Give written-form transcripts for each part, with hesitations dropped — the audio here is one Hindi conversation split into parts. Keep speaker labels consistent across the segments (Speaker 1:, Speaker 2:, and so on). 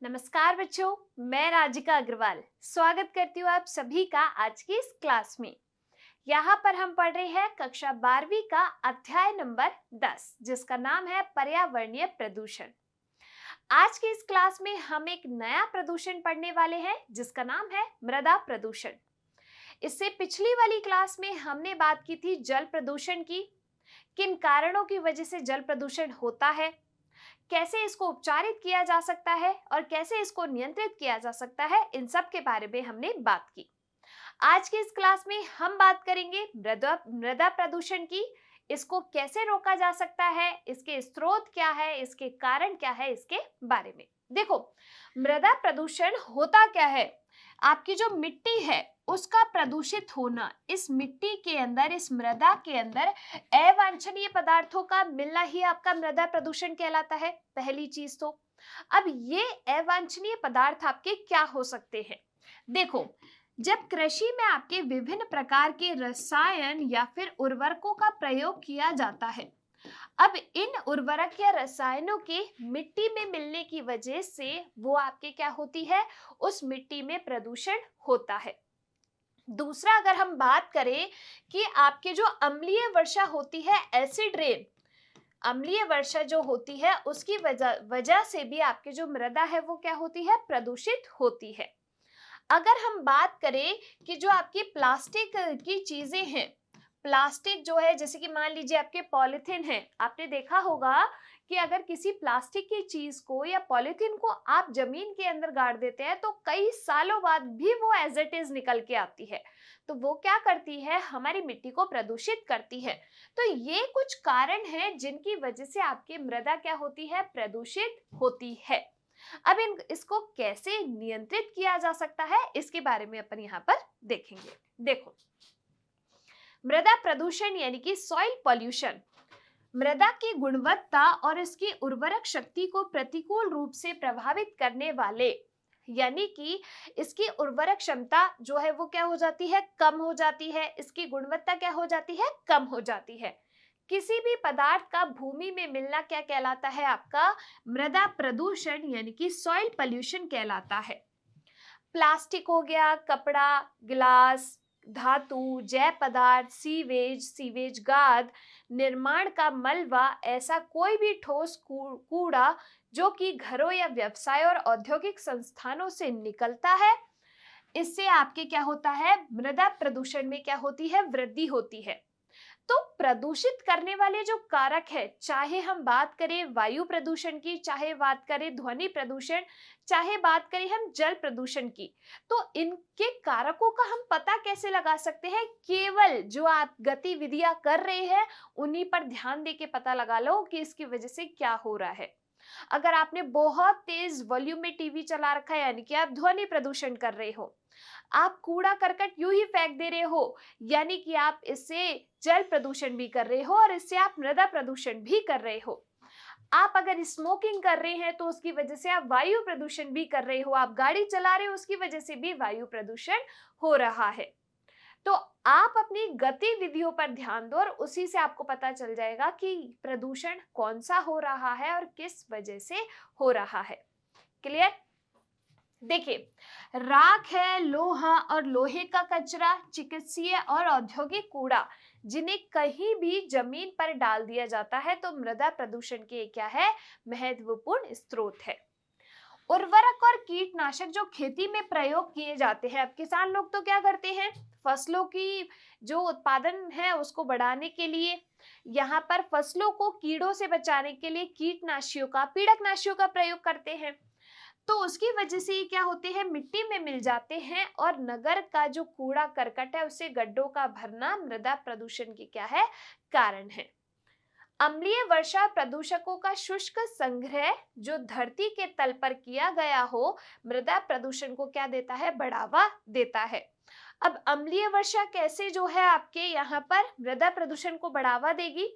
Speaker 1: नमस्कार बच्चों, मैं राजिका अग्रवाल स्वागत करती हूँ आप सभी का आज की इस क्लास में। यहाँ पर हम पढ़ रहे हैं कक्षा 12वीं का अध्याय नंबर 10 जिसका नाम है पर्यावरणीय प्रदूषण। आज की इस क्लास में हम एक नया प्रदूषण पढ़ने वाले हैं जिसका नाम है मृदा प्रदूषण। इससे पिछली वाली क्लास में हमने बात की थी जल प्रदूषण की, किन कारणों की वजह से जल प्रदूषण होता है, कैसे इसको उपचारित किया जा सकता है और कैसे इसको नियंत्रित किया जा सकता है, इन सब के बारे में हमने बात की। आज की इस क्लास में हम बात करेंगे मृदा मृदा प्रदूषण की। इसको कैसे रोका जा सकता है, इसके स्रोत क्या है, इसके कारण क्या है, इसके बारे में देखो। मृदा प्रदूषण होता क्या है? आपकी जो मिट्टी है उसका प्रदूषित होना, इस मिट्टी के अंदर, इस मृदा के अंदर अवांछनीय पदार्थों का मिलना ही आपका मृदा प्रदूषण कहलाता है। पहली चीज तो अब ये अवांछनीय पदार्थ आपके क्या हो सकते हैं? देखो, जब कृषि में आपके विभिन्न प्रकार के रसायन या फिर उर्वरकों का प्रयोग किया जाता है, अब इन उर्वरक या रसायनों के मिट्टी में मिलने की वजह से वो आपके क्या होती है, उस मिट्टी में प्रदूषण होता है। दूसरा, अगर हम बात करें कि आपके जो अम्लीय वर्षा होती है, एसिड रेन, अम्लीय वर्षा जो होती है उसकी वजह से भी आपकी जो मृदा है वो क्या होती है, प्रदूषित होती है। अगर हम बात करें कि जो आपकी प्लास्टिक की चीजें हैं, प्लास्टिक जो है, जैसे कि मान लीजिए आपके पॉलिथीन है, आपने देखा होगा कि अगर किसी प्लास्टिक की चीज को या पॉलिथीन को आप जमीन के अंदर गाड़ देते हैं तो कई सालों बाद भी वो एज इट इज निकल के आती है। तो वो क्या करती है, हमारी मिट्टी को प्रदूषित करती है। तो ये कुछ कारण हैं जिनकी वजह से आपकी मृदा क्या होती है, प्रदूषित होती है। अब इसको कैसे नियंत्रित किया जा सकता है, इसके बारे में अपन यहाँ पर देखेंगे। देखो, मृदा प्रदूषण यानी कि सॉइल पॉल्यूशन मृदा की गुणवत्ता और इसकी उर्वरक शक्ति को प्रतिकूल रूप से प्रभावित करने वाले, यानी कि इसकी उर्वरक क्षमता जो है वो क्या हो जाती है, कम हो जाती है। इसकी गुणवत्ता क्या हो जाती है, कम हो जाती है। किसी भी पदार्थ का भूमि में मिलना क्या कहलाता है, आपका मृदा प्रदूषण यानी कि सॉइल पॉल्यूशन कहलाता है। प्लास्टिक हो गया, कपड़ा, गिलास, धातु, जैव पदार्थ, सीवेज गाद, निर्माण का मलबा, ऐसा कोई भी ठोस कूड़ा जो कि घरों या व्यवसाय और औद्योगिक संस्थानों से निकलता है, इससे आपके क्या होता है, मृदा प्रदूषण में क्या होती है, वृद्धि होती है। तो प्रदूषित करने वाले जो कारक है, चाहे हम बात करें वायु प्रदूषण की, चाहे बात करें ध्वनि प्रदूषण, चाहे बात करें हम जल प्रदूषण की, तो इनके कारकों का हम पता कैसे लगा सकते हैं? केवल जो आप गतिविधियां कर रहे हैं उन्हीं पर ध्यान दे के पता लगा लो कि इसकी वजह से क्या हो रहा है। अगर आपने बहुत तेज वॉल्यूम में टीवी चला रखा है, यानी कि आप ध्वनि प्रदूषण कर रहे हो। आप कूड़ा करकट यूं ही फेंक दे रहे हो, यानी कि आप इससे जल प्रदूषण भी कर रहे हो और इससे आप मृदा प्रदूषण भी कर रहे हो। आप अगर स्मोकिंग कर रहे हैं तो उसकी वजह से आप वायु प्रदूषण भी कर रहे हो। आप गाड़ी चला रहे हो, उसकी वजह से भी वायु प्रदूषण हो रहा है। तो आप अपनी गतिविधियों पर ध्यान दो और उसी से आपको पता चल जाएगा कि प्रदूषण कौन सा हो रहा है और किस वजह से हो रहा है। क्लियर? देखिए, राख है, लोहा और लोहे का कचरा, चिकित्सीय और औद्योगिक कूड़ा जिन्हें कहीं भी जमीन पर डाल दिया जाता है तो मृदा प्रदूषण के क्या है, महत्वपूर्ण स्रोत है। उर्वरक और कीटनाशक जो खेती में प्रयोग किए जाते हैं, अब किसान लोग तो क्या करते हैं, फसलों की जो उत्पादन है उसको बढ़ाने के लिए, यहाँ पर फसलों को कीड़ों से बचाने के लिए कीटनाशियों का, पीड़कनाशियों का प्रयोग करते हैं। तो उसकी वजह से ये क्या होते हैं, मिट्टी में मिल जाते हैं और नगर का जो कूड़ा करकट है उससे गड्ढों का भरना मृदा प्रदूषण की क्या है, कारण है। अम्लीय वर्षा प्रदूषकों का शुष्क संग्रह जो धरती के तल पर किया गया हो, मृदा प्रदूषण को क्या देता है, बढ़ावा देता है। अब अम्लीय वर्षा कैसे जो है आपके यहाँ पर मृदा प्रदूषण को बढ़ावा देगी?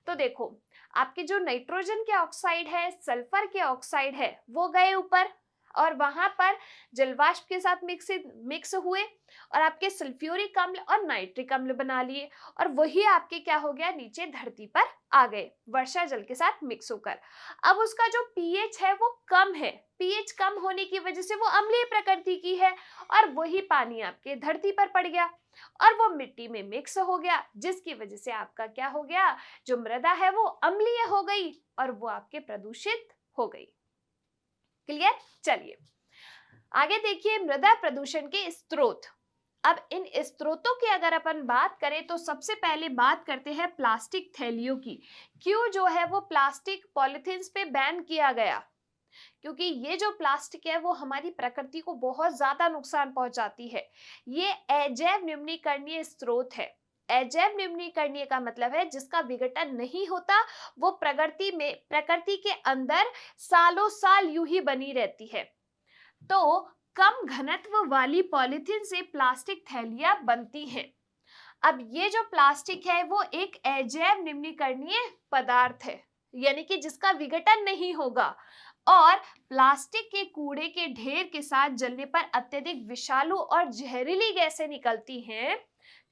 Speaker 1: तो देखो, आपके जो नाइट्रोजन के ऑक्साइड है, सल्फर के ऑक्साइड है, वो गए ऊपर, और वहां पर जलवाष्प के साथ मिक्स हुए और आपके सल्फ्यूरिक अम्ल और नाइट्रिक अम्ल बना लिए और वही आपके क्या हो गया, नीचे धरती पर आ गए वर्षा जल के साथ मिक्स होकर। अब उसका जो पीएच है वो कम है, पीएच कम होने की वजह से वो अम्लीय प्रकृति की है और वही पानी आपके धरती पर पड़ गया और वो मिट्टी में मिक्स हो गया, जिसकी वजह से आपका क्या हो गया, जो मृदा है वो अम्लीय हो गई और वो आपके प्रदूषित हो गई। क्लियर? चलिए आगे देखिए मृदा प्रदूषण के स्रोत। अब इन स्रोतों की अगर अपन बात करें तो सबसे पहले बात करते हैं प्लास्टिक थैलियों की। क्यों जो है वो प्लास्टिक पॉलिथीन्स पे बैन किया गया? क्योंकि ये जो प्लास्टिक है वो हमारी प्रकृति को बहुत ज्यादा नुकसान पहुंचाती है। ये अजैव निम्नीकरणीय स्रोत है। अजैव निम्नीकरणीय का मतलब है जिसका विघटन नहीं होता, वो प्रकृति के अंदर सालों साल यूं ही बनी रहती है। तो कम घनत्व वाली पॉलीथीन से प्लास्टिक थैलियां बनती हैं। अब ये जो प्लास्टिक है वो एक अजैव निम्नीकरणीय पदार्थ है, यानी कि जिसका विघटन नहीं होगा और प्लास्टिक के कूड़े के ढेर के साथ जलने पर अत्यधिक विषालु और जहरीली गैसें निकलती हैं।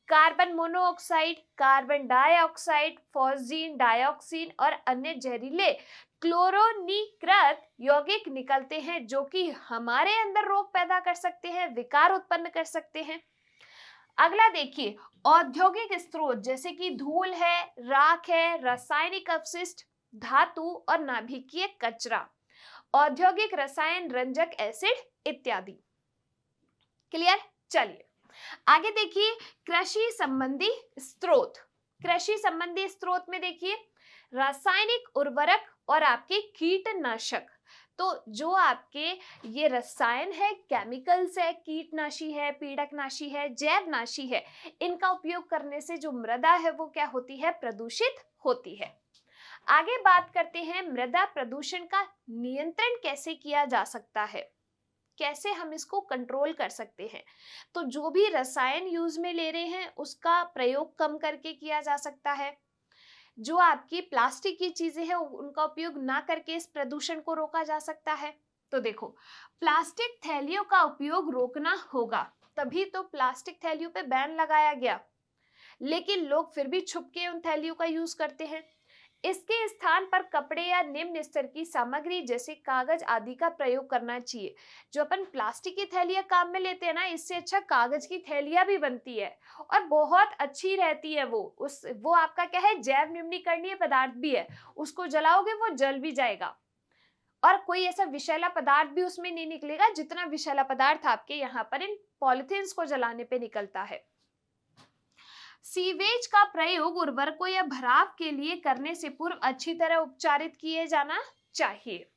Speaker 1: Carbon monoxide, carbon dioxide, phosgene dioxin और अन्य जहरीले क्लोरोनीकृत यौगिक निकलते हैं जो कि हमारे अंदर रोग पैदा कर सकते हैं, विकार उत्पन्न कर सकते हैं। अगला देखिए औद्योगिक स्रोत जैसे कि धूल है, राख है, रासायनिक अपशिष्ट, धातु और नाभिकीय कचरा, औद्योगिक रसायन, रंजक, एसिड इत्यादि। क्लियर? चलिए आगे देखिए कृषि संबंधी स्रोत। कृषि संबंधी स्रोत में देखिए रासायनिक उर्वरक और आपके कीटनाशक। तो जो आपके ये रसायन है, केमिकल्स है, कीटनाशी है, पीड़कनाशी है, जैवनाशी है, इनका उपयोग करने से जो मृदा है वो क्या होती है, प्रदूषित होती है। आगे बात करते हैं मृदा प्रदूषण का नियंत्रण कैसे किया जा सकता है, कैसे हम इसको कंट्रोल कर सकते हैं। तो जो भी रसायन यूज में ले रहे हैं उसका प्रयोग कम करके किया जा सकता है। जो आपकी प्लास्टिक की चीजें हैं उनका उपयोग ना करके इस प्रदूषण को रोका जा सकता है। तो देखो प्लास्टिक थैलियों का उपयोग रोकना होगा, तभी तो प्लास्टिक थैलियों पे बैन लगाया गया, लेकिन लोग फिर भी छुप के उन थैलियों का यूज करते हैं। इसके स्थान पर कपड़े या निम्न स्तर की सामग्री जैसे कागज आदि का प्रयोग करना चाहिए। जो अपन प्लास्टिक की थैलियां काम में लेते हैं ना, इससे अच्छा कागज की थैलियां भी बनती है और बहुत अच्छी रहती है। वो आपका क्या है, जैव निम्नीकरणीय पदार्थ भी है, उसको जलाओगे वो जल भी जाएगा और कोई ऐसा विषैला पदार्थ भी उसमें नहीं निकलेगा जितना विषैला पदार्थ आपके यहाँ पर इन पॉलिथीन्स को जलाने पे निकलता है। सीवेज का प्रयोग उर्वरकों या भराव के लिए करने से पूर्व अच्छी तरह उपचारित किए जाना चाहिए।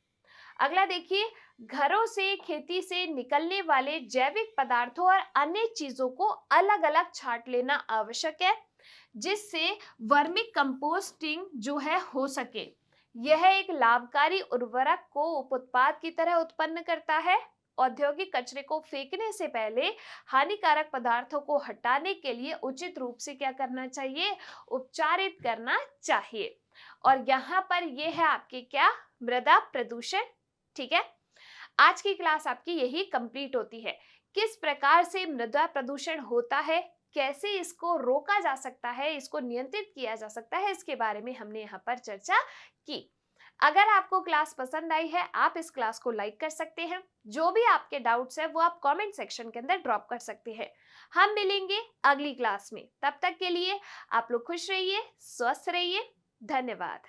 Speaker 1: अगला देखिए घरों से, खेती से निकलने वाले जैविक पदार्थों और अन्य चीजों को अलग अलग छांट लेना आवश्यक है, जिससे वर्मी कंपोस्टिंग जो है हो सके। यह एक लाभकारी उर्वरक को उप उत्पाद की तरह उत्पन्न करता है। औद्योगिक कचरे को फेंकने से पहले हानिकारक पदार्थों को हटाने के लिए उचित रूप से क्या करना चाहिए, उपचारित करना चाहिए। और यहाँ पर ये है आपके क्या, मृदा प्रदूषण। ठीक है, आज की क्लास आपकी यही कंप्लीट होती है। किस प्रकार से मृदा प्रदूषण होता है, कैसे इसको रोका जा सकता है, इसको नियंत्रित किया जा सकता है, इसके बारे में हमने यहाँ पर चर्चा की। अगर आपको क्लास पसंद आई है आप इस क्लास को लाइक कर सकते हैं। जो भी आपके डाउट्स है वो आप कमेंट सेक्शन के अंदर ड्रॉप कर सकते हैं। हम मिलेंगे अगली क्लास में, तब तक के लिए आप लोग खुश रहिए, स्वस्थ रहिए। धन्यवाद।